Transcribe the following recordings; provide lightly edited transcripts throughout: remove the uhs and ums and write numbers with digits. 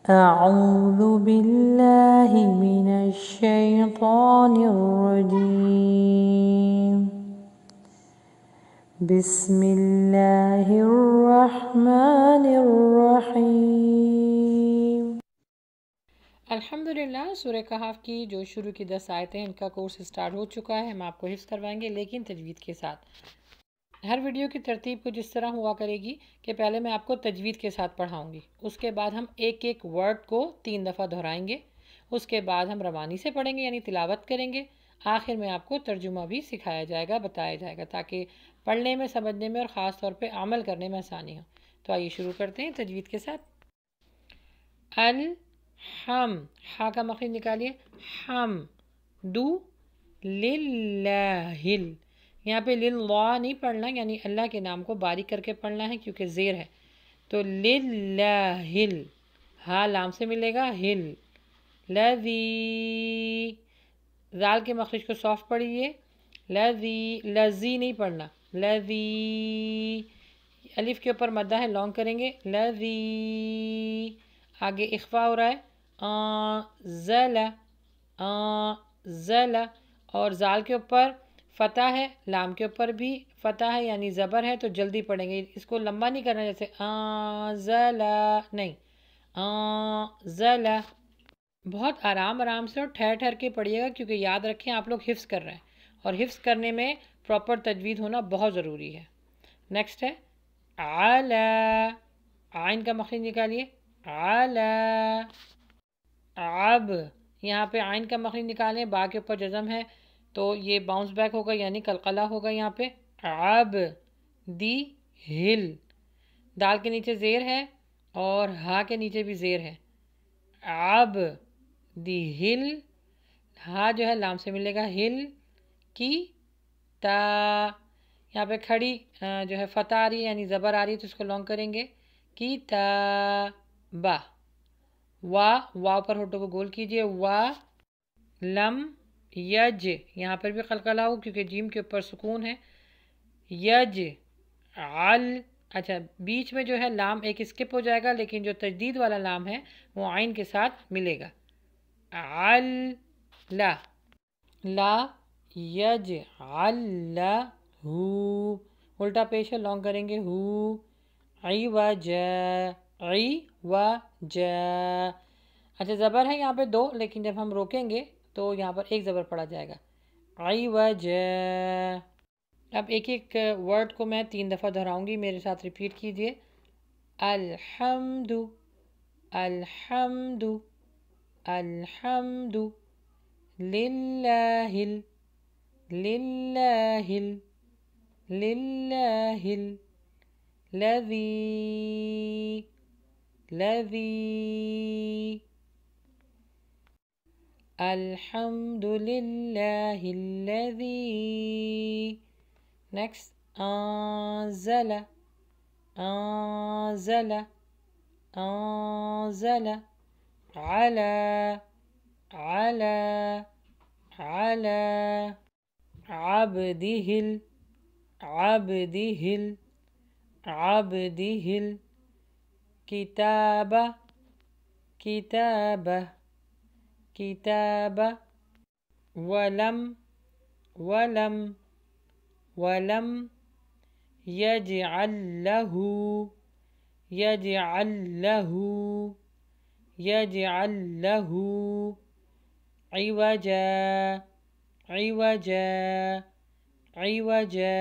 أعوذ بالله من الشيطان الرجيم بسم الله الرحمن الرحیم۔ الحمدللہ سورہ کہف کی جو شروع کی 10 آیتیں ان کا کورس سٹارٹ ہو چکا ہے۔ ہم آپ کو حفظ کروائیں گے لیکن تجوید کے ساتھ۔ ہر ویڈیو کی ترتیب کو جس طرح ہوا کرے گی کہ پہلے میں آپ کو تجوید کے ساتھ پڑھاؤں گی، اس کے بعد ہم ایک ایک ورڈ کو 3 دفعہ دہرائیں گے، اس کے بعد ہم روانی سے پڑھیں گے یعنی تلاوت کریں گے، آخر میں آپ کو ترجمہ بھی سکھایا جائے گا، بتایا جائے گا تاکہ پڑھنے میں، سمجھنے میں اور خاص طور پہ عمل کرنے میں آسانی ہو۔ تو آئیے شروع کرتے ہیں تجوید کے ساتھ۔ الحم، ہا کا مخرج نکالیے، ہم دو للہ، یہاں پہ للہ نہیں پڑھنا، یعنی اللہ کے نام کو باریک کر کے پڑھنا ہے کیونکہ زیر ہے، تو للہ، ہا لام سے ملے گا، ہل، لذی، زال کے مخرج کو سافٹ پڑھیے، لذی، لذی نہیں پڑھنا، لذی، الف کے اوپر مدہ ہے، لانگ کریں گے، لذی، آگے اخفا ہو رہا ہے، زلا، زلا، اور زال کے اوپر فتح ہے، لام کے اوپر بھی فتح ہے یعنی زبر ہے، تو جلدی پڑھیں گے، اس کو لمبا نہیں کرنا جیسے زلا، نہیں، زلا، بہت آرام آرام سے اور ٹھہر ٹھہر کے پڑھیے گا کیونکہ یاد رکھیں آپ لوگ حفظ کر رہے ہیں اور حفظ کرنے میں پراپر تجوید ہونا بہت ضروری ہے۔ نیکسٹ ہے علی، عین کا مخرج نکالیے، علی، عب، یہاں پہ عین کا مخرج نکالیں، با کے اوپر جزم ہے تو یہ باؤنس بیک ہوگا یعنی قلقلہ ہوگا یہاں پہ، عب دی ہل، دال کے نیچے زیر ہے اور ہا کے نیچے بھی زیر ہے، عب دی ہل، ہا جو ہے لام سے ملے گا، ہل کی تا، یہاں پہ کھڑی جو ہے فتح آ رہی ہے یعنی زبر آ رہی ہے تو اس کو لانگ کریں گے، کی تا با، وا پر ہوٹو کو گول کیجئے، وا لم یج، یہاں پر بھی قلقلہ ہو کیونکہ جیم کے اوپر سکون ہے، یج عل، اچھا بیچ میں جو ہے لام ایک اسکپ ہو جائے گا لیکن جو تجدید والا لام ہے وہ عین کے ساتھ ملے گا، عل لا، لا یج عل ہو، الٹا پیش ہے، لانگ کریں گے، ہو، عی و جا، عی و جا، اچھا زبر ہے یہاں پہ 2 لیکن جب ہم روکیں گے تو یہاں پر ایک زبر پڑا جائے گا، عی و جا۔ اب ایک ایک ورڈ کو میں 3 دفعہ دہراؤں گی، میرے ساتھ ریپیٹ کیجئے، الحمد، الحمد، الحمد، للہ، للہ، للہ، لذی، لذی، الحمد للہ الذی، نیکسٹ انزل، انزل، انزل، علی، علی، علی، عبدہ، عبدہ، عبدہ، کتاب، کتاب، کتاب، ولم، ولم، ولم، یجعل لہ، یجعل لہ، یجعل لہ، عوجا، عوجا، عوجا۔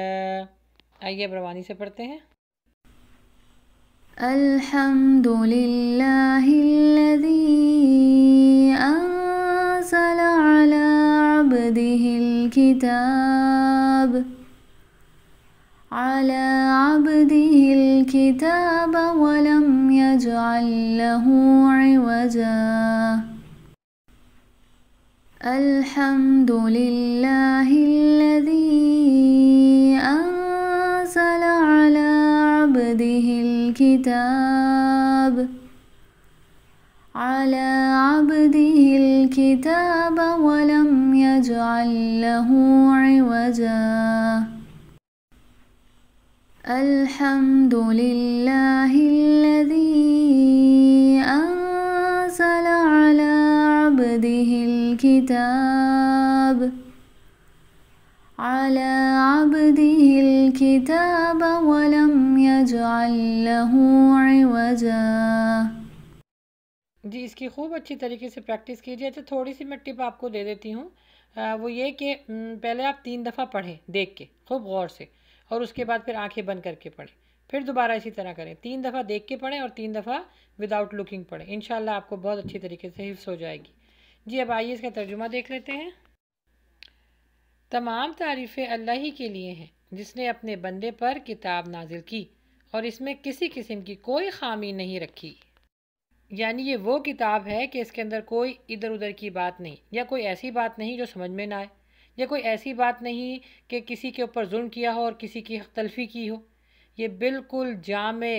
آئیے اب روانی سے پڑھتے ہیں۔ الحمد للہ الذی انزل على عبده الكتاب، على عبده الكتاب ولم يجعل له عوجا، الحمد للہ الذی انزل على عبده الكتاب، على عبده الكتاب ولم يجعل له عوجا، الحمد للہ الذی انزل الكتاب على عبده الكتاب ولم يجعل له عوجا۔ جی اس کی خوب اچھی طریقے سے پریکٹس کیجیے۔ تو تھوڑی سی میں ٹپ آپ کو دے دیتی ہوں، وہ یہ کہ پہلے آپ 3 دفعہ پڑھیں دیکھ کے خوب غور سے، اور اس کے بعد پھر آنکھیں بند کر کے پڑھیں، پھر دوبارہ اسی طرح کریں، 3 دفعہ دیکھ کے پڑھیں اور 3 دفعہ وداؤٹ لکنگ پڑھیں، انشاءاللہ آپ کو بہت اچھی طریقے سے حفظ ہو جائے گی۔ جی اب آئیے اس کا ترجمہ دیکھ لیتے ہیں۔ تمام تعریفیں اللہ ہی کے لیے ہیں جس نے اپنے بندے پر کتاب نازل کی اور اس میں کسی قسم کی کوئی خامی نہیں رکھی، یعنی یہ وہ کتاب ہے کہ اس کے اندر کوئی ادھر ادھر کی بات نہیں، یا کوئی ایسی بات نہیں جو سمجھ میں نہ آئے، یا کوئی ایسی بات نہیں کہ کسی کے اوپر ظلم کیا ہو اور کسی کی حق تلفی کی ہو۔ یہ بالکل جامع،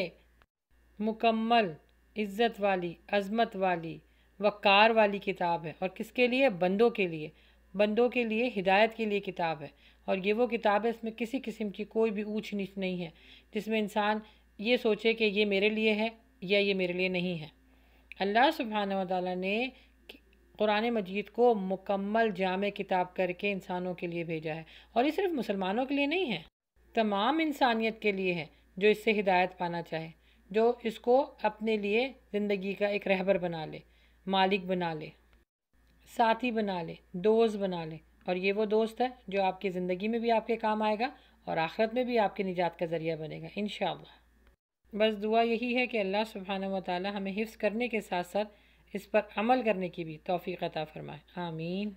مکمل، عزت والی، عظمت والی، وقار والی کتاب ہے، اور کس کے لیے؟ بندوں کے لیے، بندوں کے لیے ہدایت کے لیے کتاب ہے۔ اور یہ وہ کتاب ہے اس میں کسی قسم کی کوئی بھی اونچ نیچ نہیں ہے جس میں انسان یہ سوچے کہ یہ میرے لیے ہے یا یہ میرے لیے نہیں ہے۔ اللہ سبحانہ و تعالیٰ نے قرآن مجید کو مکمل جامع کتاب کر کے انسانوں کے لیے بھیجا ہے، اور یہ صرف مسلمانوں کے لیے نہیں ہے، تمام انسانیت کے لیے ہے جو اس سے ہدایت پانا چاہے، جو اس کو اپنے لیے زندگی کا ایک رہبر بنا لے، مالک بنا لے، ساتھی بنا لے، دوست بنا لے، اور یہ وہ دوست ہے جو آپ کی زندگی میں بھی آپ کے کام آئے گا اور آخرت میں بھی آپ کی نجات کا ذریعہ بنے گا انشاءاللہ۔ بس دعا یہی ہے کہ اللہ سبحانہ و تعالی ہمیں حفظ کرنے کے ساتھ ساتھ اس پر عمل کرنے کی بھی توفیق عطا فرمائے، آمین۔